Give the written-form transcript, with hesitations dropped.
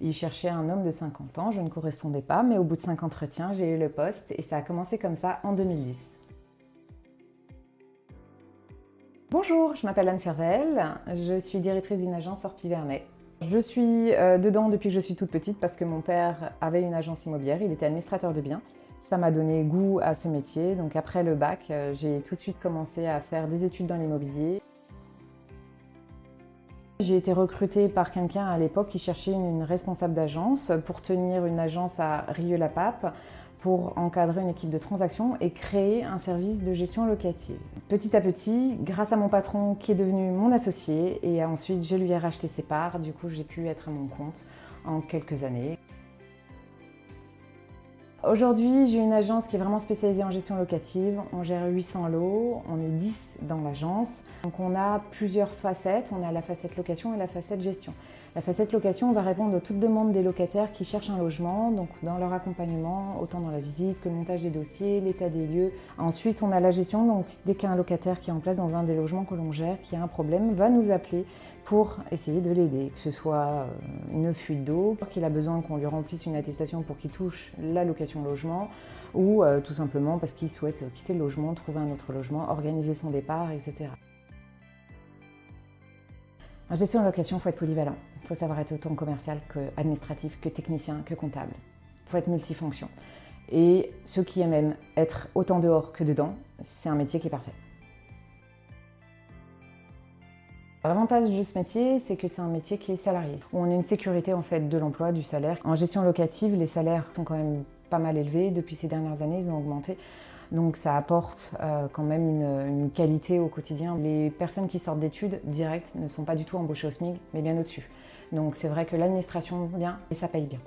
Il cherchait un homme de 50 ans, je ne correspondais pas, mais au bout de 5 entretiens, j'ai eu le poste et ça a commencé comme ça en 2010. Bonjour, je m'appelle Anne Fervel, je suis directrice d'une agence Orpi-Vernet. Je suis dedans depuis que je suis toute petite parce que mon père avait une agence immobilière, il était administrateur de biens. Ça m'a donné goût à ce métier, donc après le bac, j'ai tout de suite commencé à faire des études dans l'immobilier. J'ai été recrutée par quelqu'un à l'époque qui cherchait une responsable d'agence pour tenir une agence à Rieux-la-Pape, pour encadrer une équipe de transactions et créer un service de gestion locative. Petit à petit, grâce à mon patron qui est devenu mon associé, et ensuite je lui ai racheté ses parts, du coup j'ai pu être à mon compte en quelques années. Aujourd'hui, j'ai une agence qui est vraiment spécialisée en gestion locative. On gère 800 lots, on est 10 dans l'agence. Donc on a plusieurs facettes. On a la facette location et la facette gestion. La facette location, on va répondre à toute demande des locataires qui cherchent un logement, donc dans leur accompagnement, autant dans la visite que le montage des dossiers, l'état des lieux. Ensuite, on a la gestion, donc dès qu'un locataire qui est en place dans un des logements que l'on gère, qui a un problème, va nous appeler pour essayer de l'aider, que ce soit une fuite d'eau, qu'il a besoin qu'on lui remplisse une attestation pour qu'il touche la location logement, ou tout simplement parce qu'il souhaite quitter le logement, trouver un autre logement, organiser son départ, etc. En gestion de location, il faut être polyvalent. Il faut savoir être autant commercial qu'administratif, que technicien, que comptable. Il faut être multifonction. Et ceux qui aiment être autant dehors que dedans, c'est un métier qui est parfait. L'avantage de ce métier, c'est que c'est un métier qui est salarié. On a une sécurité en fait de l'emploi, du salaire. En gestion locative, les salaires sont quand même pas mal élevés. Depuis ces dernières années, ils ont augmenté. Donc ça apporte quand même une qualité au quotidien. Les personnes qui sortent d'études directes ne sont pas du tout embauchées au SMIC, mais bien au-dessus. Donc c'est vrai que l'administration, bien, et ça paye bien.